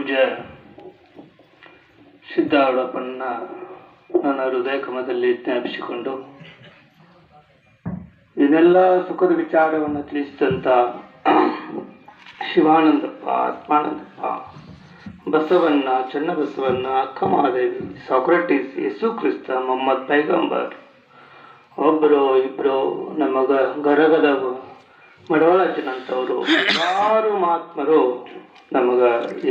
ಪೂಜ್ಯ ಸಿದ್ದಾರೂಢಪ್ಪನ್ನ ನನ್ನ ಹೃದಯ ಕಮದಲ್ಲಿ ಜ್ಞಾಪಿಸಿಕೊಂಡು ಇದೆಲ್ಲ ಸುಖದ ವಿಚಾರವನ್ನು ತಿಳಿಸಿದಂಥ ಶಿವಾನಂದಪ್ಪ, ಆತ್ಮಾನಂದಪ್ಪ, ಬಸವಣ್ಣ, ಚನ್ನಬಸವಣ್ಣ, ಅಕ್ಕ ಮಹಾದೇವಿ, ಸಾಕ್ರೆಟಿಸ್, ಯೇಸು ಕ್ರಿಸ್ತ, ಮೊಹಮ್ಮದ್ ಪೈಗಂಬರ್, ಒಬ್ಬರು ಇಬ್ಬರು ನಮಗ ಗರಗದ ಮಡವಳಜ್ಜನಂತವರು ಹಲವಾರು ಮಹಾತ್ಮರು ನಮಗ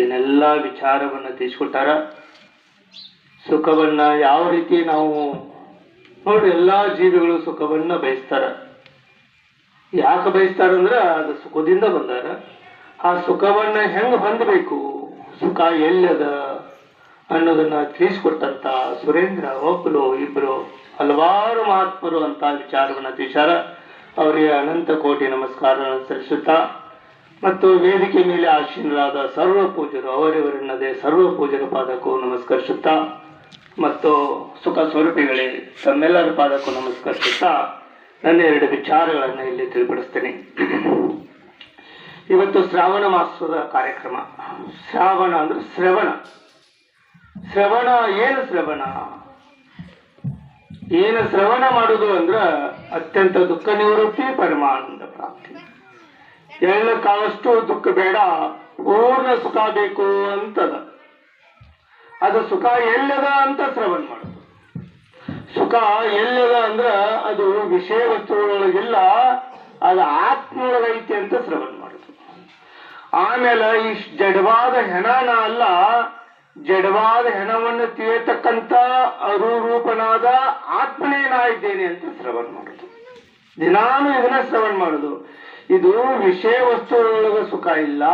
ಏನೆಲ್ಲ ವಿಚಾರವನ್ನು ತಿಳಿಸ್ಕೊಟ್ಟಾರ. ಸುಖವನ್ನ ಯಾವ ರೀತಿ ನಾವು ನೋಡಿ, ಎಲ್ಲ ಜೀವಿಗಳು ಸುಖವನ್ನ ಬಯಸ್ತಾರ. ಯಾಕೆ ಬಯಸ್ತಾರಂದ್ರೆ ಅದು ಸುಖದಿಂದ ಬಂದಾರ. ಆ ಸುಖವನ್ನ ಹೆಂಗ್ ಹೊಂದಬೇಕು, ಸುಖ ಎಲ್ಲದ ಅನ್ನೋದನ್ನ ತಿಳಿಸ್ಕೊಟ್ಟಂತ ಸುರೇಂದ್ರ ಒಬ್ಬರು ಇಬ್ಬರು ಹಲವಾರು ಮಹಾತ್ಮರು ಅಂತ ವಿಚಾರವನ್ನ ತಿಳಿಸಾರ. ಅವರಿಗೆ ಅನಂತ ಕೋಟಿ ನಮಸ್ಕಾರ ಸಲ್ಲಿಸುತ್ತಾ ಮತ್ತು ವೇದಿಕೆ ಮೇಲೆ ಆಸೀನರಾದ ಸರ್ವ ಪೂಜರು ಅವರಿವರನ್ನದೇ ಸರ್ವ ಪೂಜರ ಪಾದಕ್ಕೂ ನಮಸ್ಕರಿಸುತ್ತಾ ಮತ್ತು ಸುಖ ಸ್ವರೂಪಿಗಳೇ ತಮ್ಮೆಲ್ಲರ ಪಾದಕ್ಕೂ ನಮಸ್ಕರಿಸುತ್ತಾ ನನ್ನ ಎರಡು ವಿಚಾರಗಳನ್ನು ಇಲ್ಲಿ ತಿಳಿಪಡಿಸ್ತೇನೆ. ಇವತ್ತು ಶ್ರಾವಣ ಮಾಸದ ಕಾರ್ಯಕ್ರಮ. ಶ್ರಾವಣ ಅಂದ್ರೆ ಶ್ರವಣ. ಶ್ರವಣ ಏನು ಶ್ರವಣ? ಏನು ಶ್ರವಣ ಮಾಡುವುದು ಅಂದ್ರ ಅತ್ಯಂತ ದುಃಖ ನಿವೃತ್ತಿ, ಪರಮಾನಂದ ಪ್ರಾಪ್ತಿ. ಎಳ್ಳ ಕಾಲಷ್ಟು ದುಃಖ ಬೇಡ, ಪೂರ್ಣ ಸುಖ ಬೇಕು ಅಂತದ. ಅದು ಸುಖ ಎಲ್ಲದ ಅಂತ ಶ್ರವಣ ಮಾಡುದು. ಸುಖ ಎಲ್ಲದ ಅಂದ್ರ ಅದು ವಿಷಯ ವಸ್ತುಗಳೊಳಗಿಲ್ಲ, ಅದು ಆತ್ಮೊಳಗೈತಿ ಅಂತ ಶ್ರವಣ ಮಾಡುದು. ಆಮೇಲೆ ಈ ಜಡವಾದ ಹೆಣನ ಅಲ್ಲ, ಜಡವಾದ ಹೆಣವನ್ನು ತಿಳಿಯತಕ್ಕಂತ ಅರುರೂಪನಾದ ಆತ್ಮನೇ ನಾ ಇದ್ದೇನೆ ಅಂತ ಶ್ರವಣ ಮಾಡುದು. ದಿನಾನು ಇದನ್ನ ಶ್ರವಣ ಮಾಡುದು. ಇದು ವಿಷಯ ವಸ್ತುಗಳೊಳಗ ಸುಖ ಇಲ್ಲ,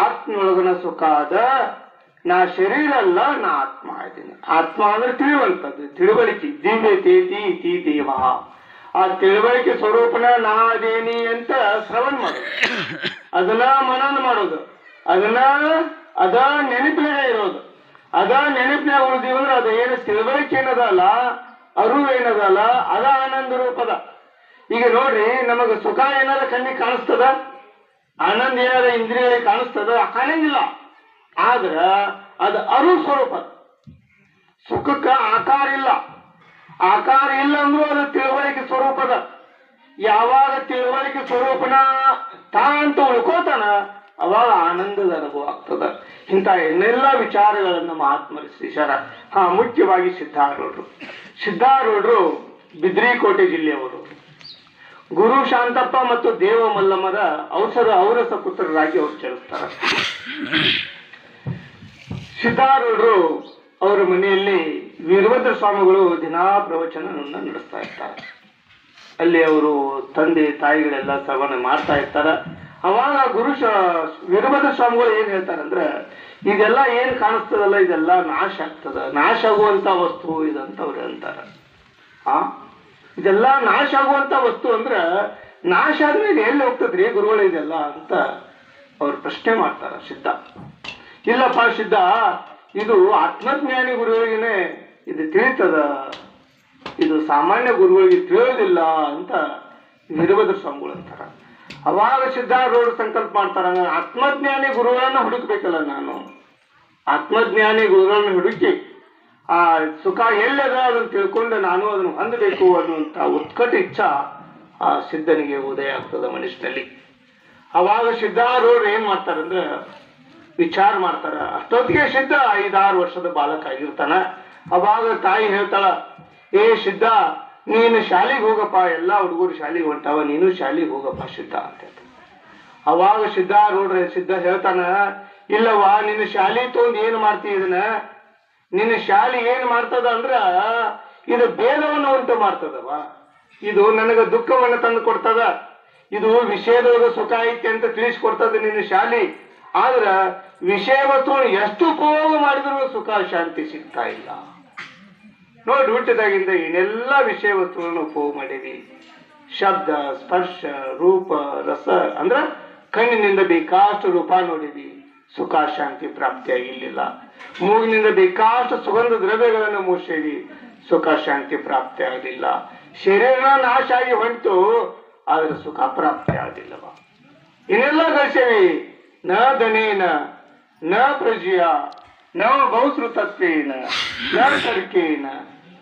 ಆತ್ಮೊಳಗನ ಸುಖ ಅದ. ನಾ ಶರೀರ ಅಲ್ಲ, ನಾ ಆತ್ಮ ಇದ್ದೇನೆ. ಆತ್ಮ ಅಂದ್ರೆ ತಿಳಿಯುವಂಥದ್ದು, ತಿಳುವಳಿಕೆ. ದಿವ್ಯ ತೇತಿ ಇತಿ ದೇವ. ಆ ತಿಳುವಳಿಕೆ ಸ್ವರೂಪನ ನಾ ಅದೇನಿ ಅಂತ ಶ್ರವಣ ಮಾಡೋದು, ಅದನ್ನ ಮನನ ಮಾಡೋದು, ಅದ ನೆನಪಿನಾಗ ಇರೋದು. ಅದ ನೆನಪಿನಾಗ ಉಳಿದೀವಿ ಅಂದ್ರೆ ಅದು ಏನು ತಿಳುವಳಿಕೆ ಏನದಲ್ಲ, ಅರು ಏನದಲ್ಲ, ಅದ ಆನಂದ ರೂಪದ. ಈಗ ನೋಡ್ರಿ, ನಮಗ ಸುಖ ಏನಾರ ಕಣ್ಣಿಗೆ ಕಾಣಿಸ್ತದ, ಆನಂದ ಏನಾರ ಇಂದ್ರಿಯಗಳಿಗೆ ಕಾಣಿಸ್ತದ? ಕಾಣಂಗಿಲ್ಲ. ಆದ್ರ ಅದು ಅರು ಸ್ವರೂಪ. ಸುಖಕ್ಕ ಆಕಾರ ಇಲ್ಲ. ಆಕಾರ ಇಲ್ಲ ಅಂದ್ರೂ ಅದು ತಿಳುವಳಿಕೆ ಸ್ವರೂಪದ. ಯಾವಾಗ ತಿಳುವಳಿಕೆ ಸ್ವರೂಪನ ತಾ ಅಂತ ಉಳ್ಕೋತಾನ, ಅವಾಗ ಆನಂದದ ಅನುಭವ ಆಗ್ತದ. ಇಂಥ ಏನೆಲ್ಲ ವಿಚಾರಗಳನ್ನ ಮಹಾತ್ಮರು ತಿಳಿಸ್ಯಾರ. ಮುಖ್ಯವಾಗಿ ಸಿದ್ಧಾರೂಢರು ಬಿದ್ರಿಕೋಟೆ ಜಿಲ್ಲೆಯವರು. ಗುರು ಶಾಂತಪ್ಪ ಮತ್ತು ದೇವ ಮಲ್ಲಮ್ಮರ ಔರಸ ಪುತ್ರರಾಗಿ ಅವರು ಚಲಿಸ್ತಾರೆ. ಸಿದ್ಧಾರೂಢರು ಅವರ ಮನೆಯಲ್ಲಿ ವೀರಭದ್ರ ಸ್ವಾಮಿಗಳು ದಿನಾ ಪ್ರವಚನವನ್ನು ನಡೆಸ್ತಾ ಇರ್ತಾರೆ. ಅಲ್ಲಿ ಅವರು ತಂದೆ ತಾಯಿಗಳೆಲ್ಲ ಶ್ರವಣ ಮಾಡ್ತಾ ಇರ್ತಾರ. ಅವಾಗ ವೀರಭದ್ರ ಸ್ವಾಮಿಗಳು ಏನ್ ಹೇಳ್ತಾರಂದ್ರೆ, ಇದೆಲ್ಲ ಏನ್ ಕಾಣಿಸ್ತದಲ್ಲ ಇದೆಲ್ಲ ನಾಶ ಆಗ್ತದ, ನಾಶ ಆಗುವಂತ ವಸ್ತು ಇದಂತ ಅವ್ರು ಹೇಳ್ತಾರ. ಇದೆಲ್ಲ ನಾಶ ಆಗುವಂತ ವಸ್ತು ಅಂದ್ರ ನಾಶ ಆದ್ಮೇಲೆ ಎಲ್ಲಿ ಹೋಗ್ತದ್ರಿ ಗುರುಗಳು ಇದೆಲ್ಲ ಅಂತ ಅವ್ರು ಪ್ರಶ್ನೆ ಮಾಡ್ತಾರ. ಸಿದ್ಧ, ಇಲ್ಲಪ್ಪ ಸಿದ್ಧ, ಇದು ಆತ್ಮಜ್ಞಾನಿ ಗುರುಗಳಿಗೇನೆ ಇದು ತಿಳಿತದ, ಇದು ಸಾಮಾನ್ಯ ಗುರುಗಳಿಗೆ ತಿಳಿಯೋದಿಲ್ಲ ಅಂತ ವೀರಭದ್ರ ಸ್ವಾಮಿಗಳು ಅಂತಾರ. ಅವಾಗ ಸಿದ್ಧಾರೂಢರು ಸಂಕಲ್ಪ ಮಾಡ್ತಾರ, ಆತ್ಮಜ್ಞಾನಿ ಗುರುಗಳನ್ನ ಹುಡುಕ್ಬೇಕಲ್ಲ ನಾನು. ಆತ್ಮಜ್ಞಾನಿ ಗುರುಗಳನ್ನ ಹುಡುಕಿ ಆ ಸುಖ ಎಲ್ಲದ ಅದನ್ನು ತಿಳ್ಕೊಂಡು ನಾನು ಅದನ್ನು ಹೊಂದಬೇಕು ಅನ್ನುವಂಥ ಉತ್ಕಟ ಇಚ್ಛಾ ಆ ಸಿದ್ಧನಿಗೆ ಉದಯ ಆಗ್ತದ ಮನುಷ್ಯನಲ್ಲಿ. ಅವಾಗ ಸಿದ್ಧಾರೂಢರು ಏನ್ ಮಾಡ್ತಾರಂದ್ರೆ ವಿಚಾರ ಮಾಡ್ತಾರ. ಅಷ್ಟೊತ್ತಿಗೆ ಸಿದ್ಧ 5-6 ವರ್ಷದ ಬಾಲಕ ಆಗಿರ್ತಾನ. ಅವಾಗ ತಾಯಿ ಹೇಳ್ತಾಳ, ಏ ಸಿದ್ಧ, ನೀನು ಶಾಲೆಗೆ ಹೋಗಪ್ಪ, ಎಲ್ಲಾ ಹುಡುಗರು ಶಾಲೆಗೆ ಹೊಂಟಾವ, ನೀನು ಶಾಲೆಗೆ ಹೋಗಪ್ಪ ಸಿದ್ಧ ಅಂತ. ಅವಾಗ ಸಿದ್ಧ ಹೇಳ್ತಾನ, ಇಲ್ಲವಾ, ನಿನ್ನ ಶಾಲೆ ತಗೊಂಡು ಏನ್ ಮಾಡ್ತಿ, ಇದನ್ನ ನಿನ್ನ ಶಾಲೆ ಏನ್ ಮಾಡ್ತದ ಅಂದ್ರ ಇದು ಭೇದವನ್ನು ಉಂಟು ಮಾಡ್ತದವ. ಇದು ನನಗ ದುಃಖವನ್ನು ತಂದು ಕೊಡ್ತದ, ಇದು ವಿಷಯದೊಳಗ ಸುಖ ಐತಿ ಅಂತ ತಿಳಿಸ್ಕೊಡ್ತದ ನಿನ್ನ ಶಾಲೆ. ಆದ್ರ ವಿಷಯ ವಸ್ತು ಎಷ್ಟು ಉಪಯೋಗ ಮಾಡಿದ್ರು ಸುಖ ಶಾಂತಿ ಸಿಗ್ತಾ ಇಲ್ಲ. ನೋಡಿ, ಹುಟ್ಟಿದಾಗಿಂದ ಏನೆಲ್ಲ ವಿಷಯ ವಸ್ತುಗಳನ್ನು ಉಪಯೋಗ ಮಾಡೀವಿ. ಶಬ್ದ, ಸ್ಪರ್ಶ, ರೂಪ, ರಸ ಅಂದ್ರ ಕಣ್ಣಿನಿಂದ ಬೇಕಾಷ್ಟು ರೂಪ ನೋಡಿವಿ, ಸುಖ ಶಾಂತಿ ಪ್ರಾಪ್ತಿಯಾಗಿಲ್ಲ. ಮೂಗಿನಿಂದ ಬೇಕಾಷ್ಟು ಸುಗಂಧ ದ್ರವ್ಯಗಳನ್ನು ಮೂಸೇವಿ, ಸುಖ ಶಾಂತಿ ಪ್ರಾಪ್ತಿ ಆಗಲಿಲ್ಲ. ಶರೀರ ನಾಶ ಆಗಿ ಹೊಂಟು, ಆದ್ರೆ ಸುಖ ಪ್ರಾಪ್ತಿ ಆಗಲಿಲ್ಲವ. ಇನ್ನೆಲ್ಲ ಗಳಿಸೇವಿ. ನ ಧನೇನ ನ ಪ್ರಜೆಯ ನ ಬಹುಶ್ರುತತ್ವೇನ ನ ತರ್ಕೇನ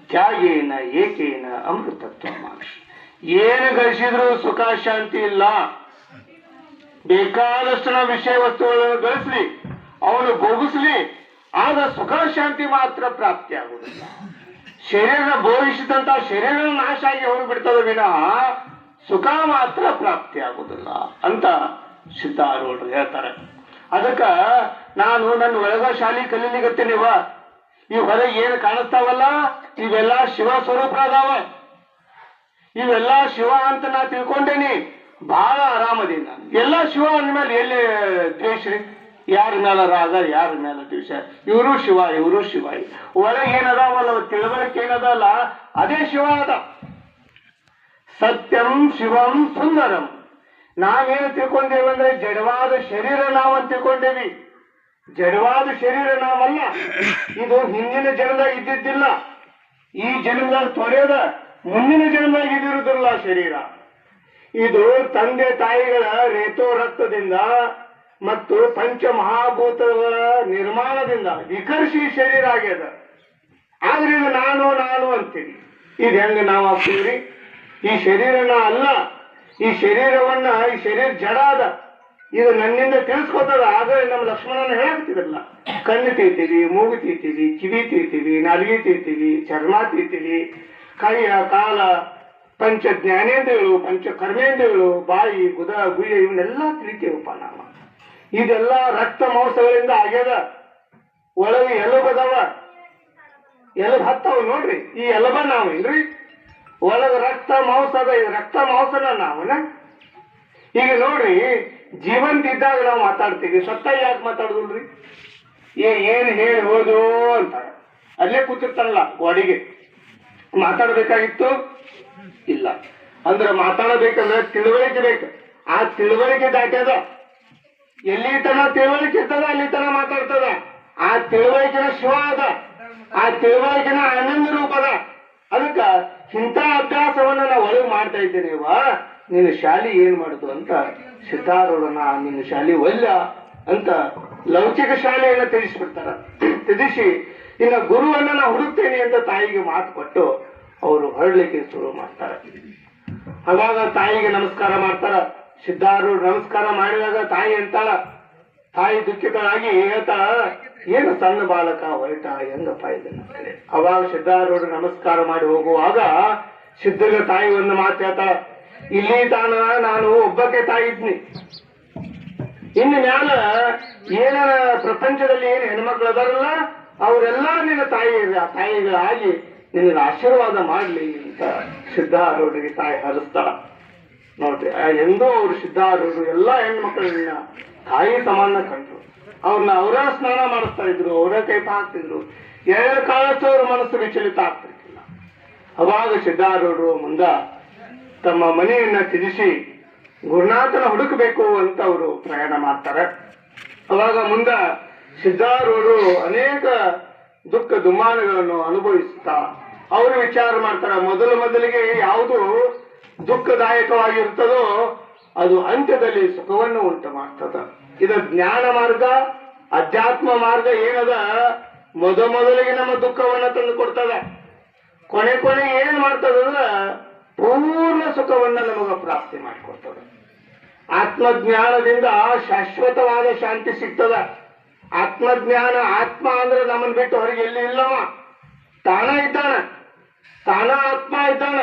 ತ್ಯಾಗೇನ ಏಕೇನ ಅಮೃತತ್ವ ಮಾಕ್ಷಿ. ಏನು ಗಳಿಸಿದ್ರು ಸುಖ ಶಾಂತಿ ಇಲ್ಲ. ಬೇಕಾದಷ್ಟು ನಾವು ವಿಷಯ ವಸ್ತುಗಳನ್ನು ಗಳಿಸ್ಲಿ, ಅವನು ಭೋಗಿಸ್ಲಿ, ಆಗ ಸುಖ ಶಾಂತಿ ಮಾತ್ರ ಪ್ರಾಪ್ತಿ ಆಗುವುದಿಲ್ಲ. ಶರೀರ ಭೋಗಿಸಿದಂತ ಶರೀರ ನಾಶ ಆಗಿ ಹೋಗಿಬಿಡ್ತದೆ ವಿನಃ ಸುಖ ಮಾತ್ರ ಪ್ರಾಪ್ತಿ ಆಗುದಿಲ್ಲ ಅಂತ ಸಿದ್ಧಾರೂಢರು ಹೇಳ್ತಾರೆ. ಅದಕ್ಕ ನಾನು ನನ್ನ ಒಳಗ ಶಾಲೆ ಕಲೀಲಿಗತ್ತೀನಿವ. ಈ ಹೊರಗೆ ಏನು ಕಾಣಿಸ್ತಾವಲ್ಲ ಇವೆಲ್ಲ ಶಿವ ಸ್ವರೂಪದಾವ. ಇವೆಲ್ಲ ಶಿವ ಅಂತ ನಾ ತಿಳ್ಕೊಂಡೇನಿ. ಬಹಳ ಆರಾಮದೀನಿ ನಾನು. ಎಲ್ಲ ಶಿವ ಅಂದ್ಮೇಲೆ ಎಲ್ಲಿ ದ್ವೇಷ ರೀ? ಯಾರ ಮೇಲ ರಾಗ, ಯಾರ ಮೇಲ ದ್ವೇಷ? ಇವರು ಶಿವ, ಇವರು ಶಿವ. ಒಳಗೆ ಏನದಾವಲ್ಲ ತಿಳುವಳಿಕೆ ಏನದಲ್ಲ ಅದೇ ಶಿವ ಅದ. ಸತ್ಯಂ ಶಿವಂ ಸುಂದರಂ. ನಾವೇನು ತಿಳ್ಕೊಂಡೇವಂದ್ರೆ ಜಡವಾದ ಶರೀರ ನಾವಂತ ತಿಳ್ಕೊಂಡೇವಿ. ಜಡವಾದ ಶರೀರ ನಾವಲ್ಲ. ಇದು ಹಿಂದಿನ ಜನ್ಮದಾಗ ಇದ್ದಿದ್ದಿಲ್ಲ, ಈ ಜನ್ಮದಾಗ ತೊರೆಯದ ಮುಂದಿನ ಜನ್ಮದಾಗ ಇದಿರುವುದಿಲ್ಲ ಶರೀರ. ಇದು ತಂದೆ ತಾಯಿಗಳ ರೇತೋ ರಕ್ತದಿಂದ ಮತ್ತು ಪಂಚಮಹಾಭೂತಗಳ ನಿರ್ಮಾಣದಿಂದ ವಿಕರ್ಷಿ ಶರೀರ ಆಗ್ಯದ. ಆದ್ರೆ ಇದು ನಾನು ನಾನು ಅಂತೀವಿ. ಇದು ಹೆಂಗ ನಾವು ಆಗ್ತೀವ್ರಿ? ಈ ಶರೀರನ ಅಲ್ಲ, ಈ ಶರೀರವನ್ನ, ಈ ಶರೀರ ಜಡ ಅದ. ಇದು ನನ್ನಿಂದ ತಿಳಿಸ್ಕೊತದ. ಆದರೆ ನಮ್ಮ ಲಕ್ಷ್ಮಣನ ಹೇಳಾಗ್ತಿದ್ರಲ್ಲ, ಕಣ್ಣು ತೀರ್ತೀವಿ, ಮೂಗು ತೀರ್ತೀವಿ, ಕಿವಿ ತೀರ್ತೀವಿ, ನಾಲಿಗೆ ತೀರ್ತೀವಿ, ಚರ್ಮ ತೀರ್ತೀವಿ, ಕೈಯ ಕಾಲ ಪಂಚ ಜ್ಞಾನೇಂದ್ರಿಯಗಳು, ಪಂಚ ಕರ್ಮೇಂದ್ರಿಯಗಳು, ಬಾಯಿ ಗುದ ಗುಯ್ಯ ಇವನ್ನೆಲ್ಲ ತಿಳಿತೀವಪ್ಪ ನಾವು. ಇದೆಲ್ಲ ರಕ್ತ ಮಾಂಸಗಳಿಂದ ಆಗ್ಯದ. ಒಳಗೆ ಎಲುಬದವ, ಎಲುಬು ಹತ್ತವ ನೋಡ್ರಿ. ಈ ಎಲುಬ ನಾವೇನ್ರಿ? ಒಳಗ ರಕ್ತ ಮಾಂಸ ಅದ. ಇದು ರಕ್ತ ಮಾಂಸನ ನಾವನ. ಈಗ ನೋಡ್ರಿ, ಜೀವಂತ ಇದ್ದಾಗ ನಾವು ಮಾತಾಡ್ತೀವಿ, ಸತ್ತ ಯಾಕೆ ಮಾತಾಡುದಿಲ್ರಿ? ಏನು ಹೇಳಿ ಹೋದು ಅಂತ ಅಲ್ಲೇ ಕೂತಿರ್ತಾನಲ್ಲ ಗೋಡಿಗೆ. ಮಾತಾಡ್ಬೇಕಾಗಿತ್ತು ಇಲ್ಲ. ಅಂದ್ರೆ ಮಾತಾಡಬೇಕಂದ್ರೆ ತಿಳುವಳಿಕೆ ಬೇಕು. ಆ ತಿಳುವಳಿಕೆ ದಾಟ್ಯದ. ಎಲ್ಲಿ ತನ ತಿಳುವಳಿಕೆ ಇರ್ತದ ಅಲ್ಲಿ ತನ ಮಾತಾಡ್ತದ. ಆ ತಿಳುವಳಿಕೆನ ಶಿವ ಅದ. ಆ ತಿಳುವಳಿಕೆನ ಆನಂದ ರೂಪದ. ಅದಕ್ಕ ಇಂಥ ಅಭ್ಯಾಸವನ್ನ ನಾವು ಒಳಗೆ ಮಾಡ್ತಾ ಇದ್ದೇನೇವ. ನಿನ್ನ ಶಾಲೆ ಏನ್ ಮಾಡುದು ಅಂತ ಸಿದ್ಧಾರೂಢನ ನಿನ್ನ ಶಾಲೆ ಒಲ್ಲ ಅಂತ ಲೌಕಿಕ ಶಾಲೆಯನ್ನ ತಿಳಿಸ್ಬಿಡ್ತಾರ. ತಿಳಿಸಿ ಇನ್ನು ಗುರುವನ್ನ ನಾ ಹುಡುಕ್ತೇನೆ ಅಂತ ತಾಯಿಗೆ ಮಾತು ಕೊಟ್ಟು ಅವರು ಹೊರಡ್ಲಿಕ್ಕೆ ಶುರು ಮಾಡ್ತಾರೆ. ಅವಾಗ ತಾಯಿಗೆ ನಮಸ್ಕಾರ ಮಾಡ್ತಾರ. ಸಿದ್ಧಾರೂಢ ನಮಸ್ಕಾರ ಮಾಡಿದಾಗ ತಾಯಿ ಅಂತಾಳ, ತಾಯಿ ದುಃಖಿತರಾಗಿ ಹೇಳ್ತಾಳ, ಏನು ಸಣ್ಣ ಬಾಲಕ ಹೊರಟ ಹೆಂಗಪ್ಪ ಇದನ್ನ. ಅವಾಗ ಸಿದ್ಧಾರೂಢ ನಮಸ್ಕಾರ ಮಾಡಿ ಹೋಗುವಾಗ ಸಿದ್ಧಗ ತಾಯಿ ಒಂದು ಮಾತು ಹೇಳ್ತಾಳ, ಇಲ್ಲಿ ತಾನ ನಾನು ಒಬ್ಬಕ್ಕೆ ತಾಯಿ ಇದ್ನಿ. ಇನ್ನು ಮ್ಯಾಲ ಏನ ಪ್ರಪಂಚದಲ್ಲಿ ಏನು ಹೆಣ್ಮಕ್ಳು ಅದಾರಲ್ಲ ಅವರೆಲ್ಲ ನಿನ್ನ ತಾಯಿಗಳಾಗಿ ನಿನಗೆ ಆಶೀರ್ವಾದ ಮಾಡ್ಲಿ ಅಂತ ಸಿದ್ಧಾರೂಢರಿಗೆ ತಾಯಿ ಹರಿಸ್ತಾಳ. ನೋಡ್ರಿ, ಎಂದೂ ಅವರು ಸಿದ್ಧಾರೂಢರು ಎಲ್ಲ ಹೆಣ್ಮಕ್ಳನ್ನ ತಾಯಿ ಸಮಾನ ಕಂಡ್ರು. ಅವ್ರನ್ನ ಅವರ ಸ್ನಾನ ಮಾಡಿಸ್ತಾ ಇದ್ರು, ಅವರ ಕೈ ಹಾಕ್ತಿದ್ರು. ಎರಡು ಕಾಲಕ್ಕೂ ಅವ್ರ ಮನಸ್ಸು ವಿಚಲಿತ ಆಗ್ತಿರ್ಲಿಲ್ಲ. ಅವಾಗ ಸಿದ್ಧಾರೂಢರು ಮುಂದ ತಮ್ಮ ಮನೆಯನ್ನ ತ್ಯಜಿಸಿ ಗುರುನಾಥನ ಹುಡುಕಬೇಕು ಅಂತ ಅವರು ಪ್ರಯಾಣ ಮಾಡ್ತಾರೆ. ಅವಾಗ ಮುಂದ ಸಿದ್ಧಾರೂಢರು ಅನೇಕ ದುಃಖ ದುಮ್ಮಾನಗಳನ್ನು ಅನುಭವಿಸುತ್ತಾ ಅವರು ವಿಚಾರ ಮಾಡ್ತಾರ. ಮೊದಲಿಗೆ ಯಾವುದು ದುಃಖದಾಯಕವಾಗಿರ್ತದೋ ಅದು ಅಂತ್ಯದಲ್ಲಿ ಸುಖವನ್ನು ಉಂಟು ಮಾಡ್ತದ. ಇದು ಜ್ಞಾನ ಮಾರ್ಗ, ಅಧ್ಯಾತ್ಮ ಮಾರ್ಗ ಏನದ ಮೊದಲಿಗೆ ನಮ್ಮ ದುಃಖವನ್ನ ತಂದು ಕೊಡ್ತದ. ಕೊನೆಗೆ ಏನ್ ಮಾಡ್ತದಂದ್ರ ಪೂರ್ಣ ಸುಖವನ್ನ ನಮಗ ಪ್ರಾಪ್ತಿ ಮಾಡಿಕೊಡ್ತದ. ಆತ್ಮಜ್ಞಾನದಿಂದ ಶಾಶ್ವತವಾದ ಶಾಂತಿ ಸಿಗ್ತದ. ಆತ್ಮಜ್ಞಾನ, ಆತ್ಮ ಅಂದ್ರೆ ನಮ್ಮನ್ ಬಿಟ್ಟು ಹೊರಗೆ ಎಲ್ಲಿ ಇಲ್ಲವ. ತಾನ ಇದ್ದಾನ, ತಾನ ಆತ್ಮ ಇದ್ದಾನ.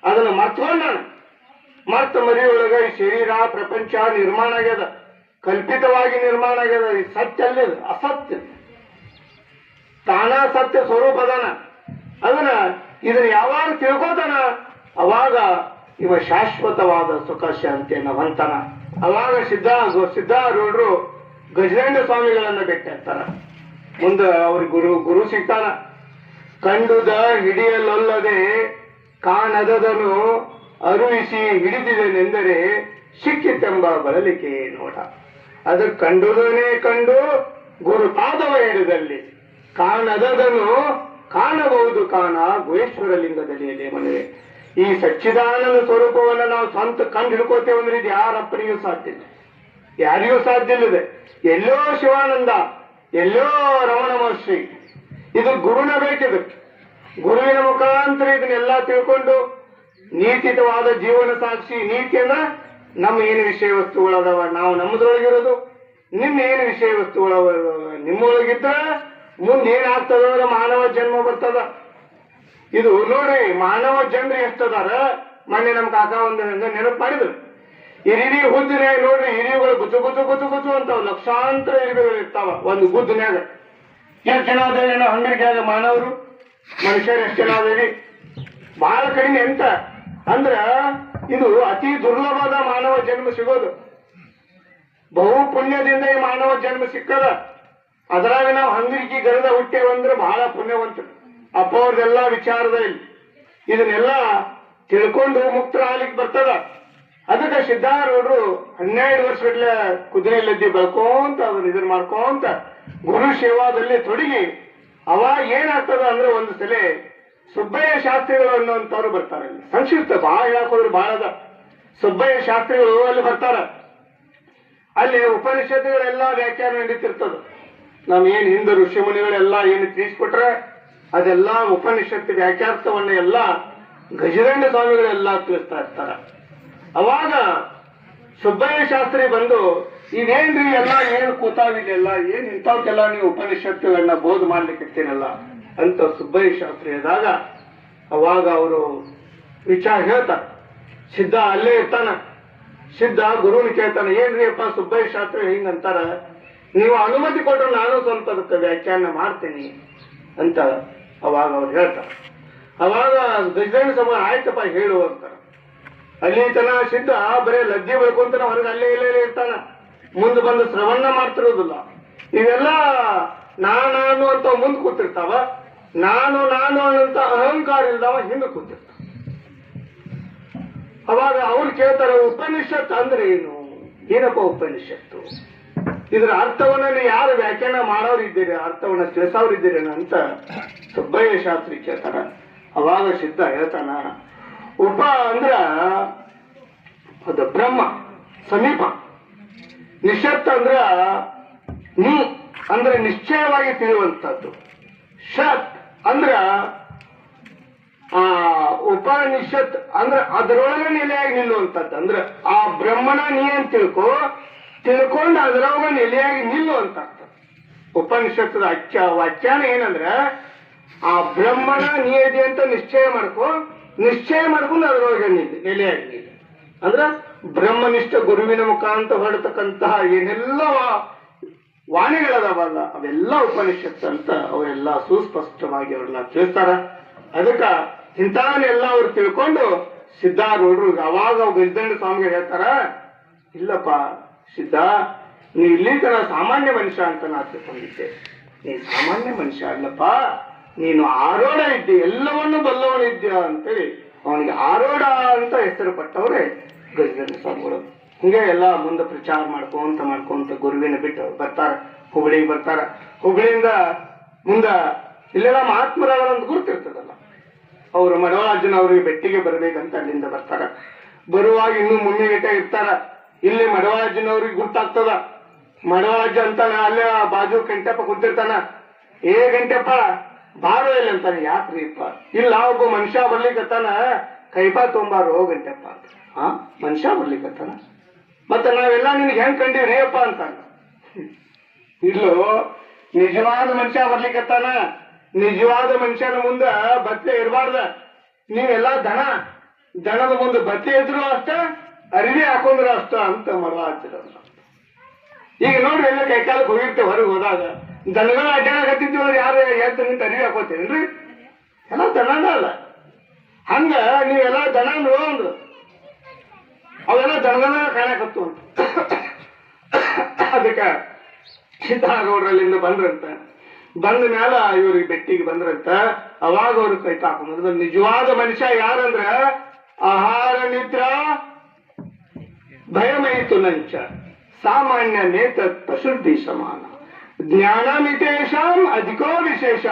ಅದನ್ನ ಮರ್ತಕೊಂಡಾನ. ಮರ್ತ ಮರಿಯೊಳಗ ಈ ಶರೀರ ಪ್ರಪಂಚ ನಿರ್ಮಾಣ ಆಗ್ಯದ, ಕಲ್ಪಿತವಾಗಿ ನಿರ್ಮಾಣ ಆಗ್ಯದ. ಈ ಸತ್ಯ ಅಲ್ಲ, ಅಸತ್ಯ. ತಾನ ಸತ್ಯ ಸ್ವರೂಪ ಅದಾನ. ಅದನ್ನ ಇದನ್ನ ಯಾವಾಗ ತಿಳ್ಕೋತಾನ ಅವಾಗ ಇವ ಶಾಶ್ವತವಾದ ಸುಖ ಶಾಂತಿಯನ್ನ ಹೊಂತಾನ. ಅವಾಗ ಸಿದ್ಧಾರೂಢರು ಗಜರಂಗ ಸ್ವಾಮಿಗಳನ್ನ ಭೇಟಿ ಆಗ್ತಾರ. ಮುಂದೆ ಅವ್ರಿಗೆ ಗುರು ಸಿಗ್ತಾನ. ಕಂಡುದ ಹಿಡಿಯಲೊಲ್ಲದೆ ಕಾಣದದನು ಅರುವಿಸಿ ಹಿಡಿದಿದನೆಂದರೆ ಸಿಕ್ಕಿತೆಂಬ ಬಳಲಿಕೆ ನೋಡ. ಅದು ಕಂಡುದನೇ ಕಂಡು ಗುರು ಪಾದವ ಹಿಡಿದಲ್ಲಿ ಕಾಣದದನು ಕಾಣಬಹುದು ಕಾಣ ಗುಹೇಶ್ವರ ಲಿಂಗದಲ್ಲಿ ಮನೆಯೇ. ಈ ಸಚ್ಚಿದಾನಂದ ಸ್ವರೂಪವನ್ನ ನಾವು ಸ್ವಂತ ಕಂಡು ಹಿಡ್ಕೋತೇವೆ ಅಂದ್ರೆ ಇದು ಯಾರಪ್ಪನಿಗೂ ಸಾಧ್ಯ ಇಲ್ಲ. ಯಾರಿಗೂ ಸಾಧ್ಯ ಇಲ್ಲದೆ. ಎಲ್ಲೋ ಶಿವಾನಂದ, ಎಲ್ಲೋ ರಮಣ ಮಹರ್ಷಿ, ಇದು ಗುರುನ ಬೇಕಿದೆ. ಗುರುವಿನ ಮುಖಾಂತರ ಇದನ್ನೆಲ್ಲ ತಿಳ್ಕೊಂಡು ನೀತಿತವಾದ ಜೀವನ ಸಾಕ್ಷಿ. ನೀತಿ ಅಂದ್ರ ನಮ್ಮ ಏನು ವಿಷಯ ವಸ್ತುಗಳದಾವ, ನಾವು ನಮ್ಮದ್ರೊಳಗಿರೋದು, ನಿಮ್ಮ ಏನು ವಿಷಯ ವಸ್ತುಗಳವ ನಿಮ್ಮೊಳಗಿದ್ರ ಮುಂದೆ ಏನಾಗ್ತದ ಅಂದ್ರೆ ಮಾನವ ಜನ್ಮ ಬರ್ತದ. ಇದು ನೋಡ್ರಿ, ಮಾನವ ಜನರು ಎಷ್ಟದಾರ. ಮೊನ್ನೆ ನಮ್ ಕಾಕ ಒಂದು ನೆನಪು ಮಾಡಿದ್ರು, ಹಿರಿಯ ಹುದ್ದಿನ್ಯಾಗ ನೋಡ್ರಿ, ಹಿರಿಯುಗಳು ಗುಚ್ಚು ಗುಚ್ಚು ಗುಚ್ಚು ಗುಚ್ಚು ಅಂತಾವ. ಲಕ್ಷಾಂತರ ಹಿರಿಗಳು ಇರ್ತಾವ ಒಂದು ಗುದ್ದಿನ್ಯಾಗ. ಎಷ್ಟು ಜನ ಅದೇನೋ ಹಂಗರಿಕೆಯಾಗ ಮಾನವರು ಮನುಷ್ಯರು ಎಷ್ಟು ಜನ ಅದೇವಿ, ಬಹಳ ಕಡಿಮೆ. ಎಂತ ಅಂದ್ರ ಇದು ಅತಿ ದುರ್ಲಭದ ಮಾನವ ಜನ್ಮ ಸಿಗೋದು. ಬಹು ಪುಣ್ಯದಿಂದ ಈ ಮಾನವ ಜನ್ಮ ಸಿಕ್ಕದ. ಅದ್ರಾಗ ನಾವು ಹಂಗರಿಕೆ ಗರದ ಹುಟ್ಟೇವಂದ್ರೆ ಬಹಳ ಪುಣ್ಯವಂತರು. ಅಪ್ಪ ಅವ್ರದೆಲ್ಲ ವಿಚಾರದ ಇಲ್ಲಿ ಇದನ್ನೆಲ್ಲ ತಿಳ್ಕೊಂಡು ಮುಕ್ತರಾಗ್ಲಿಕ್ಕೆ ಬರ್ತದ. ಅದಕ್ಕೆ ಸಿದ್ಧಾರೂಢರು 12 ವರ್ಷಗಟ್ಲೆ ಕುದುರೆ ಲದ್ದಿ ಬೆಳ್ಕೊಂತ ಅದನ್ನ ಇದನ್ನ ಮಾಡ್ಕೊಂತ ಗುರು ಸೇವಾದಲ್ಲಿ ತೊಡಗಿ, ಅವಾಗ ಏನಾಗ್ತದ ಅಂದ್ರೆ ಒಂದು ಸಲ ಸುಬ್ಬಯ್ಯ ಶಾಸ್ತ್ರಿಗಳು ಅನ್ನುವಂಥವ್ರು ಬರ್ತಾರೆ. ಇಲ್ಲಿ ಸಂಕ್ಷಿಪ್ತ ಬಹಳ ಹೇಳಕ್ ಹೋದ್ರೆ ಬಹಳ ಅದ. ಸುಬ್ಬಯ್ಯ ಶಾಸ್ತ್ರಿಗಳು ಅಲ್ಲಿ ಬರ್ತಾರ. ಅಲ್ಲಿ ಉಪನಿಷತ್ತುಗಳೆಲ್ಲ ವ್ಯಾಖ್ಯಾನ ನಡೀತಿರ್ತದ. ನಮ್ ಏನ್ ಹಿಂದೆ ಋಷಿಮುನಿಗಳೆಲ್ಲ ಏನು ತಿಳಿಸ್ಕೊಟ್ರೆ ಅದೆಲ್ಲ ಉಪನಿಷತ್ತು ವ್ಯಾಖ್ಯಾರ್ಥವನ್ನ ಎಲ್ಲ ಗಜದಂಡ ಸ್ವಾಮಿಗಳೆಲ್ಲ ತಿಳಿಸ್ತಾ ಇರ್ತಾರ. ಅವಾಗ ಸುಬ್ಬಯ್ಯ ಶಾಸ್ತ್ರಿ ಬಂದು, ಇವೇನ್ರಿ ಎಲ್ಲ ಏನು ಕೂತಾವಿದೆಲ್ಲ, ಏನ್ ಇಂಥವಕ್ಕೆಲ್ಲ ನೀವು ಉಪನಿಷತ್ತುಗಳನ್ನ ಬೋಧ ಮಾಡ್ಲಿಕ್ಕಿರ್ತೀನಲ್ಲ ಅಂತ ಸುಬ್ಬಯ್ಯ ಶಾಸ್ತ್ರಿ ಹೇಳಿದಾಗ, ಅವಾಗ ಅವರು ವಿಚಾರ ಹೇಳ್ತಾರ. ಸಿದ್ಧ ಅಲ್ಲೇ ಇರ್ತಾನ. ಸಿದ್ಧ ಗುರುವಿನ ಕೇಳ್ತಾನೆ, ಏನ್ರಿ ಅಪ್ಪ ಸುಬ್ಬಯ್ಯ ಶಾಸ್ತ್ರಿ ಹಿಂಗಂತಾರ, ನೀವು ಅನುಮತಿ ಕೊಟ್ಟರು ನಾನು ಸ್ವಲ್ಪ ಅದಕ್ಕೆ ವ್ಯಾಖ್ಯಾನ ಮಾಡ್ತೀನಿ ಅಂತ ಅವಾಗ ಅವ್ರು ಹೇಳ್ತಾರ. ಅವಾಗ ಗಜದಂಡ ಸಮ ಆಯ್ತಪ್ಪ ಹೇಳು ಅಂತಾರ. ಅಲ್ಲಿ ತನ ಸಿದ್ಧ ಬರೇ ಲದ್ದಿ ಬೆಳ್ಕೊಂತಾನ, ಹೊರಗೆ ಅಲ್ಲೇ ಇಲ್ಲೇ ಇರ್ತಾನ. ಮುಂದೆ ಬಂದು ಶ್ರವಣ ಮಾಡ್ತಿರೋದಿಲ್ಲ. ಇವೆಲ್ಲ ನಾನು ಅಂತ ಮುಂದೆ ಕೂತಿರ್ತಾವ. ನಾನು ನಾನು ಅನ್ನಂತ ಅಹಂಕಾರ ಇಲ್ದವ ಹಿಂದೆ ಕೂತಿರ್ತಾವ. ಅವಾಗ ಅವ್ರು ಕೇಳ್ತಾರ, ಉಪನಿಷತ್ ಅಂದ್ರೆ ಏನು? ಏನಪ್ಪ ಉಪನಿಷತ್ತು? ಇದ್ರ ಅರ್ಥವನ್ನ ನೀವು ಯಾರು ವ್ಯಾಖ್ಯಾನ ಮಾಡೋರು ಇದ್ದೀರಿ, ಅರ್ಥವನ್ನ ತಿಳಿಸೋರು ಇದ್ದೀರಿ ಅಂತ ಸುಬ್ಬಯ್ಯ ಶಾಸ್ತ್ರಿ ಕೇಳ್ತಾರ. ಅವಾಗ ಸಿದ್ಧ ಹೇಳ್ತಾನ, ಉಪ ಅಂದ್ರ ಅದು ಬ್ರಹ್ಮ ಸಮೀಪ, ನಿಷತ್ ಅಂದ್ರ ನೀ ಅಂದ್ರೆ ನಿಶ್ಚಯವಾಗಿ ತಿಳಿಯುವಂಥದ್ದು, ಶತ್ ಅಂದ್ರ ಉಪನಿಷತ್ ಅಂದ್ರೆ ಅದರೊಳಗೆ ನೆಲೆಯಾಗಿ ನಿಲ್ಲುವಂಥದ್ದು. ಅಂದ್ರೆ ಆ ಬ್ರಹ್ಮನ ನೀ ಅಂತ ತಿಳ್ಕೊಂಡು ಅದರೊಳಗೆ ನೆಲೆಯಾಗಿ ನಿಲ್ಲುವಂತ. ಉಪನಿಷತ್ತದ ವ್ಯಾಖ್ಯಾನ ಏನಂದ್ರೆ ಆ ಬ್ರಹ್ಮನ ನೀ ಇದೆ ಅಂತ ನಿಶ್ಚಯ ಮಾಡ್ಕೊಂಡು ಅದರೊಳಗೆ ನೆಲೆಯಾಗಿ ನಿಲ್ಲ. ಅಂದ್ರ ಬ್ರಹ್ಮನಿಷ್ಠ ಗುರುವಿನ ಮುಖಾಂತರ ಹೊರಡತಕ್ಕಂತಹ ಏನೆಲ್ಲ ವಾಣಿಗಳದಾವಲ್ಲ ಅವೆಲ್ಲ ಉಪನಿಷತ್ ಅಂತ ಅವರೆಲ್ಲ ಸುಸ್ಪಷ್ಟವಾಗಿ ಅವ್ರನ್ನ ತಿಳಿಸ್ತಾರ. ಅದಕ್ಕ ಇಂಥವನ್ನೆಲ್ಲ ಅವ್ರು ತಿಳ್ಕೊಂಡು ಸಿದ್ಧಾರೂಢರು ಅವಾಗ ಗಜದಂಡ ಸ್ವಾಮಿಗೆ ಹೇಳ್ತಾರ, ಇಲ್ಲಪ್ಪ ಸಿದ್ಧ, ನೀ ಇಲ್ಲಿ ತನ ಸಾಮಾನ್ಯ ಮನುಷ್ಯ ಅಂತ ನಾ ತಿಳ್ಕೊಂಡಿದ್ದೆ. ನೀ ಸಾಮಾನ್ಯ ಮನುಷ್ಯ ಅಲ್ಲಪ್ಪ, ನೀನು ಆರೋಢ ಇದ್ದೆ, ಎಲ್ಲವನ್ನೂ ಬಲ್ಲವನಿದ್ಯ ಅಂತೇಳಿ ಅವನಿಗೆ ಆರೋಢ ಅಂತ ಹೆಸರು ಪಟ್ಟವ್ರೆ ಗಜದಂಡ ಸ್ವಾಮಿಗಳು. ಹಿಂಗೆ ಎಲ್ಲ ಮುಂದೆ ಪ್ರಚಾರ ಮಾಡ್ಕೊಂತ ಗುರುವಿನ ಬಿಟ್ಟು ಬರ್ತಾರ. ಹುಬ್ಬಳ್ಳಿಗೆ ಬರ್ತಾರ. ಹುಬ್ಬಳ್ಳಿಯಿಂದ ಮುಂದ ಇಲ್ಲೆಲ್ಲ ಮಹಾತ್ಮರಾದಂತ ಗುರುತಿರ್ತದಲ್ಲ, ಅವರು ಮಡವಾಳಜ್ಜನ ಅವ್ರಿಗೆ ಬೆಟ್ಟಿಗೆ ಬರ್ಬೇಕಂತ ಅಲ್ಲಿಂದ ಬರ್ತಾರ. ಬರುವಾಗ ಇನ್ನೂ ಮುನ್ನಿಗೆಟ ಇರ್ತಾರ. ಇಲ್ಲಿ ಮಡವಾಳಜ್ಜನವ್ರಿಗೆ ಗುರ್ತಾಗ್ತದ. ಮಡವಾಳಜ್ಜ ಅಂತಾನ, ಅಲ್ಲೇ ಬಾಜು ಗಂಟೆಪ್ಪ ಕುಂತಿರ್ತಾನ. ಗಂಟೆಪ್ಪ ಬಾರೋ ಇಲ್ಲ ಅಂತಾನೆ. ಯಾಕ್ರಿಪ್ಪ? ಇಲ್ಲ ಒಬ್ಬ ಮನುಷ್ಯ ಬರ್ಲಿಕ್ಕತ್ತಾನ, ಕೈಪಾ ತೊಂಬಾರೋ ಗಂಟೆಪ್ಪ ಅಂತ. ಮನುಷ್ಯ ಬರ್ಲಿಕ್ಕತ್ತಾನ, ಮತ್ತೆ ನಾವೆಲ್ಲ ನಿನ್ಗೆ ಹೆಂಗ್ ಕಂಡಿವ್ರಿ ಅಪ್ಪ ಅಂತಾನ. ಇಲ್ಲೋ, ನಿಜವಾದ ಮನುಷ್ಯ ಬರ್ಲಿಕ್ಕತ್ತಾನ. ನಿಜವಾದ ಮನುಷ್ಯನ ಮುಂದ ಬತ್ತೆ ಇರಬಾರ್ದ. ನೀವೆಲ್ಲ ದನದ ಮುಂದೆ ಬತ್ತೆ ಇದ್ರು ಅಷ್ಟ, ಅರಿವಿ ಹಾಕೊಂಡ್ರು ಅಷ್ಟ ಅಂತ ಮರವಾಗ್ತಿರ. ಈಗ ನೋಡ್ರಿ, ಎಲ್ಲ ಕೈಕಾಲಕ್ಕೆ ಹೋಗಿರ್ತೇವೆ. ಹೊರಗೆ ಹೋದಾಗ ದನಗಳ ಅಡ್ಡಾಡಕತ್ತಿದ್ವಿ ಅಂದ್ರೆ ಯಾರು ಎದ್ದು ನಿಂತ ಅರಿವಿ ಹಾಕೋತೇನ್ರಿ? ಎಲ್ಲ ದನನ ಅಲ್ಲ. ಹಂಗ ನೀವೆಲ್ಲ ದನ ಅಂದ್ರು ಅವೆಲ್ಲ ದನಗಳ ಕಾಣಕತ್ತು ಅಂತ. ಅದಕ್ಕ ಸಿದ್ಧಾರೂಢರಲ್ಲಿಂದ ಬಂದ್ರಂತ. ಬಂದ ಮ್ಯಾಲ ಇವ್ರಿಗೆ ಬೆಟ್ಟಿಗೆ ಬಂದ್ರಂತ. ಅವಾಗ ಅವ್ರು ಕೈ ಹಾಕೊಂಡ್ರು. ನಿಜವಾದ ಮನುಷ್ಯ ಯಾರಂದ್ರ ಆಹಾರ ನಿದ್ರಾ ಭಯಮಯಿತು ನಂಚ ಸಾಮಾನ್ಯ ನೇತ ಪಶುರ್ಧಿ ಸಮಾನ ಜ್ಞಾನಮಿತೇಶಾಂ ಅಧಿಕೋ ವಿಶೇಷ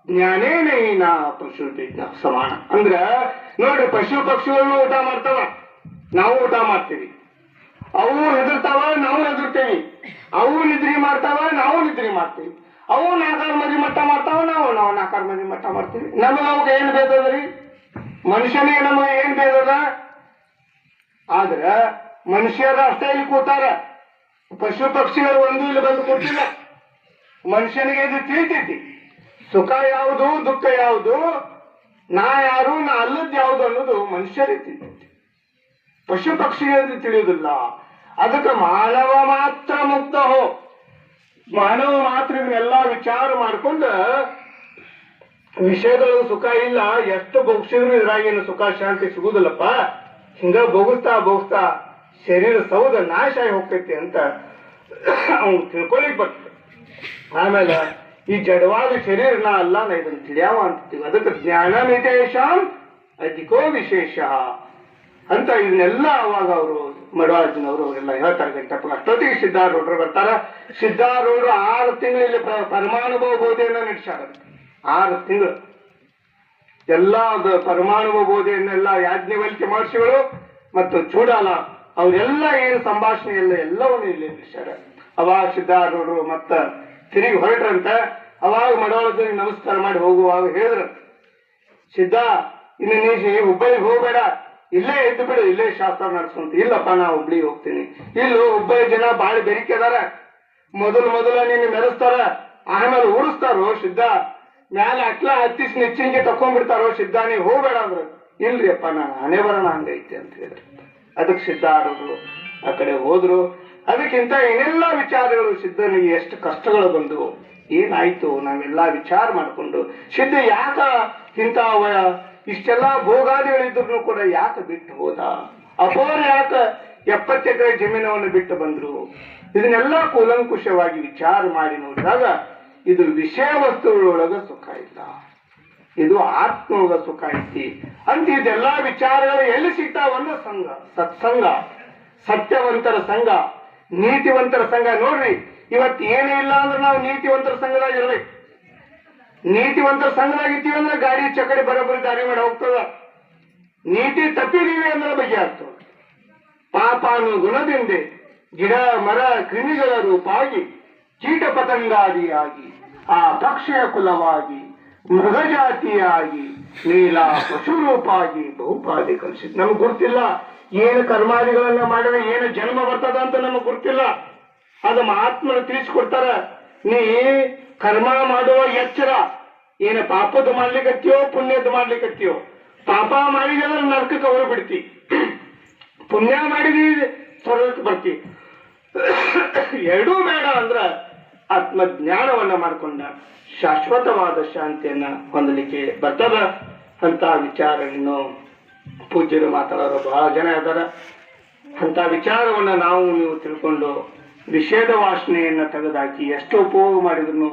ಜ್ಞಾನೇನ ಪಶುರ್ಧಿ ಸಮಾನ. ಅಂದ್ರ ನೋಡ್ರಿ, ಪಶು ಪಕ್ಷಿಗಳನ್ನು ಊಟ ಮಾಡ್ತಾವ, ನಾವು ಊಟ ಮಾಡ್ತೀವಿ. ಅವು ಹೆದರ್ತಾವ, ನಾವು ಹೆದರ್ತೇವಿ. ಅವು ನಿದ್ರಿ ಮಾಡ್ತಾವ, ನಾವು ನಿದ್ರಿ ಮಾಡ್ತೀವಿ. ಅವು 4 ಮಂದಿ ಮಟ್ಟ ಮಾಡ್ತಾವ, ನಾವು 4 ಮಂದಿ ಮಟ್ಟ ಮಾಡ್ತೀವಿ. ನಮಗೆ ಅವಾಗ ಏನ್ ಬೇದದ್ರಿ? ಮನುಷ್ಯನಿಗೆ ನಮಗೆ ಏನ್ ಬೇದದ? ಆದ್ರ ಮನುಷ್ಯರ ಅಷ್ಟೇ ಇಲ್ಲಿ ಕೂತಾರ, ಪಶು ಪಕ್ಷಿಗಳು ಒಂದು ಇಲ್ಲಿ ಬಂದು ಕೂತಿಲ್ಲ. ಮನುಷ್ಯನಿಗೆ ಇದು ತಿಳಿತೈತಿ, ಸುಖ ಯಾವುದು, ದುಃಖ ಯಾವುದು, ನಾ ಯಾರು, ನಾ ಅಲ್ಲದ್ ಯಾವುದು ಅನ್ನೋದು ಮನುಷ್ಯರಿಗೆ ತಿಳಿತೈತಿ. ಪಶು ಪಕ್ಷಿಗಳಿಗೆ ತಿಳಿಯುವುದಿಲ್ಲ. ಅದಕ್ಕೆ ಮಾನವ ಮಾತ್ರ ಮುಕ್ತ ಹೋ, ಮಾನವ ಮಾತ್ರ ಇದನ್ನೆಲ್ಲ ವಿಚಾರ ಮಾಡ್ಕೊಂಡು ವಿಷಯದೊಳಗೆ ಸುಖ ಇಲ್ಲ, ಎಷ್ಟು ಬೊಗ್ಸಿದ್ರು ಇದ್ರಾಗೇನು ಸುಖ ಶಾಂತಿ ಸಿಗುದಿಲ್ಲಪ್ಪ, ಹಿಂಗ ಬೋಗಿಸ್ತಾ ಶರೀರ ಸೌದ ನಾಶ ಆಗಿ ಹೋಗ್ತೈತಿ ಅಂತ ಅವ್ನು ತಿಳ್ಕೊಳಿಕ್ ಬರ್ತದೆ. ಆಮೇಲೆ ಈ ಜಡವಾದ ಶರೀರ ನಾ ಅಲ್ಲ, ನಾ ಇದನ್ನ ತಿಳಿಯಾವ ಅಂತೀವಿ. ಅದಕ್ಕೆ ಜ್ಞಾನ ಮಿತೇಶಾಂ ಅಧಿಕೋ ವಿಶೇಷ ಅಂತ ಇದನ್ನೆಲ್ಲ ಅವಾಗ ಅವರು ಮಡವಾಳಜ್ಜನವರು ಅವರೆಲ್ಲ ಹೇಳ್ತಾರೆ. ಗಂಟಪ್ಪ ಅಷ್ಟೊತ್ತಿಗೆ ಸಿದ್ಧಾರೂಢರು ಬರ್ತಾರ. ಸಿದ್ಧಾರೂಢರು 6 ತಿಂಗಳಲ್ಲಿ ಪರಮಾನುಭವ ಬೋಧೆಯನ್ನ ನಡೆಸ್ಯಾರ. 6 ತಿಂಗಳು ಎಲ್ಲ ಪರಮಾನುಭವ ಬೋಧೆಯನ್ನೆಲ್ಲ ಯಾಜ್ಞವಲ್ಕ್ಯ ಮಹರ್ಷಿಗಳು ಮತ್ತು ಚೂಡಾಲ ಅವರೆಲ್ಲ ಏನು ಸಂಭಾಷಣೆ ಎಲ್ಲವನ್ನೂ ಇಲ್ಲಿ ನಡೆಸ್ಯಾರ. ಅವಾಗ ಸಿದ್ಧಾರೂಢರು ಮತ್ತ ತಿರುಗಿ ಹೊರಟ್ರಂತ. ಅವಾಗ ಮಡವಾಳಜ್ಜನಿಗೆ ನಮಸ್ಕಾರ ಮಾಡಿ ಹೋಗುವಾಗ ಹೇಳಿದ್ರು, ಸಿದ್ಧ ಇನ್ನು ನೀ ಹುಬ್ಬಳ್ಳಿಗೆ ಹೋಗ್ಬೇಡ, ಇಲ್ಲೇ ಎದ್ದು ಬಿಡು, ಇಲ್ಲೇ ಶಾಸ್ತ್ರ ನಡೆಸುವಂತ. ಇಲ್ಲಪ್ಪ ನಾ ಹುಬ್ಳಿಗೆ ಹೋಗ್ತೀನಿ. ಇಲ್ಲೂ ಹುಬ್ಬಳ್ಳಿ ಜನ ಬಾಳಿ ಬೆರಿಕೆ ಅದಾರ, ಮೊದಲು ನೀನು ಮೆರೆಸ್ತಾರ, ಆಮೇಲೆ ಉಡಿಸ್ತಾರೋ ಸಿದ್ಧ, ಮ್ಯಾಲೆ ಅಟ್ಲ ಹತ್ತಿಸಿ ನೆಚ್ಚಿಂಗೆ ತಕೊಂಡ್ಬಿಡ್ತಾರೋ ಸಿದ್ಧ, ನೀ ಹೋಗ್ಬೇಡ ಅಂದ್ರು. ಇಲ್ರಿ ಅಪ್ಪ ನಾನು ಹಣೆ ಬರೋಣ ಹಂಗೈತಿ ಅಂತ ಹೇಳಿದ್ರು. ಅದಕ್ಕೆ ಸಿದ್ಧಾರೂಢರು ಆ ಕಡೆ ಹೋದ್ರು. ಅದಕ್ಕಿಂತ ಏನೆಲ್ಲ ವಿಚಾರಗಳು ಸಿದ್ಧನಿಗೆ ಎಷ್ಟು ಕಷ್ಟಗಳು ಬಂದವು, ಏನಾಯ್ತು ನಾವೆಲ್ಲ ವಿಚಾರ ಮಾಡಿಕೊಂಡು ಸಿದ್ಧ ಯಾಕ ಇಂಥ ಇಷ್ಟೆಲ್ಲ ಭೋಗಾದಿಗಳಿದ್ರು ಕೂಡ ಯಾಕೆ ಬಿಟ್ಟು ಹೋದ, ಅಪೋರ ಯಾಕ 70 ಎಕರೆ ಜಮೀನವನ್ನು ಬಿಟ್ಟು ಬಂದ್ರು, ಇದನ್ನೆಲ್ಲ ಕೂಲಂಕುಷವಾಗಿ ವಿಚಾರ ಮಾಡಿ ನೋಡಿದಾಗ ಇದು ವಿಷಯ ವಸ್ತುಗಳೊಳಗ ಸುಖ ಇಲ್ಲ, ಇದು ಆತ್ಮೊಳಗ ಸುಖ ಐತಿ ಅಂತ. ಇದೆಲ್ಲಾ ವಿಚಾರಗಳು ಎಲ್ಲಿ ಸಿಗ್ತಾವ? ಒಂದು ಸಂಘ, ಸತ್ಸಂಗ, ಸತ್ಯವಂತರ ಸಂಘ, ನೀತಿವಂತರ ಸಂಘ. ನೋಡ್ರಿ, ಇವತ್ತು ಏನೇ ಇಲ್ಲ ಅಂದ್ರೆ ನಾವು ನೀತಿವಂತರ ಸಂಘದಾಗ ಇರ್ಬೇಕು. ನೀತಿವಂತರ ಸಂಘದಾಗಿರ್ತೀವಿ ಅಂದ್ರೆ ಗಾಡಿ ಚಕಡಿ ಬರೋಬ್ಬರಿ ದಾರಿ ಮಾಡಿ ಹೋಗ್ತದ. ನೀತಿ ತಪ್ಪಿದೀವಿ ಅಂದ್ರೆ ಬಗ್ಗೆ ಆಗ್ತದೆ. ಪಾಪಾನು ಗುಣದಿಂದ ಗಿಡ ಮರ ಕ್ರಿಮಿಗಳ ರೂಪಾಗಿ ಕೀಟ ಪತಂಗಾದಿಯಾಗಿ ಆ ಪಕ್ಷಿಯ ಕುಲವಾಗಿ ಮೃಗಜಾತಿಯಾಗಿ ನೀಲ ಪಶು ರೂಪಾಗಿ ಬಹುಪಾದಿ ಕಲಿಸಿದ್. ನಮ್ಗೆ ಗುರ್ತಿಲ್ಲ ಏನು ಕರ್ಮಾದಿಗಳನ್ನ ಮಾಡಿದ್ರೆ ಏನು ಜನ್ಮ ಬರ್ತದ ಅಂತ ನಮಗ್ ಗುರ್ತಿಲ್ಲ. ಅದು ಮಹಾತ್ಮರು ತಿಳಿಸ್ಕೊಡ್ತಾರ. ನೀ ಕರ್ಮ ಮಾಡುವ ಎಚ್ಚರ, ಏನು ಪಾಪದ ಮಾಡ್ಲಿಕ್ಕತ್ತೀಯೋ ಪುಣ್ಯದ ಮಾಡ್ಲಿಕ್ಕತ್ತೀಯೋ. ಪಾಪ ಮಾಡಿದ್ರೆ ನರಕಕ್ಕೆ ಹೋಗ್ಬಿಡ್ತಿ, ಪುಣ್ಯ ಮಾಡಿದಿ ಸ್ವರ್ಗಕ್ಕೆ ಬರ್ತಿ. ಎರಡೂ ಬೇಡ ಅಂದ್ರ ಆತ್ಮಜ್ಞಾನವನ್ನ ಮಾಡ್ಕೊಂಡ ಶಾಶ್ವತವಾದ ಶಾಂತಿಯನ್ನ ಹೊಂದಲಿಕ್ಕೆ ಬರ್ತದ ಅಂತ ವಿಚಾರ ಇನ್ನು ಪೂಜ್ಯರು ಮಾತಾಡೋರು ಬಹಳ ಜನ ಇದಾರ. ಅಂತ ವಿಚಾರವನ್ನ ನಾವು ನೀವು ತಿಳ್ಕೊಂಡು ವಿಷಯದ ವಾಸನೆಯನ್ನ ತೆಗೆದಾಕಿ ಎಷ್ಟು ಉಪಯೋಗ ಮಾಡಿದ್ರು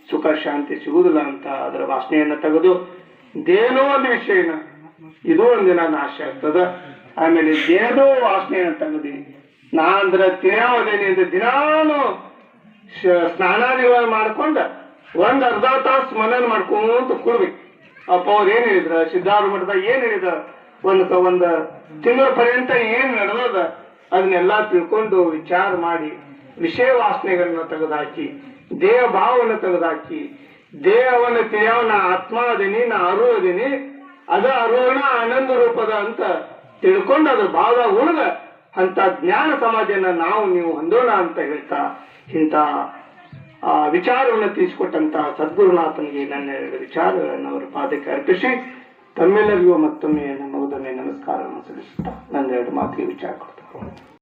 ಸುಖ ಶಾಂತಿ ಸಿಗುವುದಿಲ್ಲ ಅಂತ ಅದರ ವಾಸನೆಯನ್ನ ತೆಗೆದು ದೇನೋ ಒಂದು ವಿಷಯನ ಇದು ಒಂದಿನ ನಾಶ ಆಗ್ತದ. ಆಮೇಲೆ ದೇನೋ ವಾಸನೆಯನ್ನ ತೆಗೆದು ನಾ ಅಂದ್ರೆ ತಿನ್ಯಾವದೇನಿ ಅಂದ್ರೆ ದಿನಾನು ಸ್ನಾನಾದಿಗಳನ್ನ ಮಾಡ್ಕೊಂಡ ಅರ್ಧ ತಾಸು ಮನನ ಮಾಡ್ಕೊಂತ ಕೂಡ್ಬೇಕು. ಅಪ್ಪ ಅವ್ರು ಏನ್ ಹೇಳಿದ್ರ, ಸಿದ್ಧಾರೂಢ ಮಠದಾಗ ಏನ್ ಹೇಳಿದ, ಒಂದು ತಿಂಗಳ ಪರ್ಯಂತ ಏನ್ ನಡೆದದ ಅದನ್ನೆಲ್ಲ ತಿಳ್ಕೊಂಡು ವಿಚಾರ ಮಾಡಿ ವಿಷಯ ವಾಸನೆಗಳನ್ನ ತೆಗೆದಾಕಿ ದೇಹ ಭಾವವನ್ನು ತೆಗೆದಾಕಿ ದೇಹವನ್ನು ತಿಳಿಯವ ನಾ ಆತ್ಮ ಅದೇನಿ, ನಾ ಅರು ಅದೇನಿ, ಅದ ಅರುಣ ಆನಂದ ರೂಪದ ಅಂತ ತಿಳ್ಕೊಂಡು ಅದ್ರ ಭಾವ ಉಳಿದ ಅಂತ ಜ್ಞಾನ ಸಮಾಧಿಯನ್ನ ನಾವು ನೀವು ಹೊಂದೋಣ ಅಂತ ಹೇಳ್ತಾ ಇಂಥ ವಿಚಾರವನ್ನು ತಿಳಿಸಿಕೊಟ್ಟಂತ ಸದ್ಗುರುನಾಥನಿಗೆ ನನ್ನ 2 ವಿಚಾರಗಳನ್ನು ಅವರ ಪಾದಕ್ಕೆ ಅರ್ಪಿಸಿ ತಮ್ಮೆಲ್ಲರಿಗೂ ಮತ್ತೊಮ್ಮೆ ನಮ್ಮ ಉದಮೆ ನಮಸ್ಕಾರವನ್ನು ಸಲ್ಲಿಸುತ್ತಾ ನನ್ನ 2 ಮಾತಿಗೆ ವಿಚಾರ ಕೊಡ್ತಾರೆ.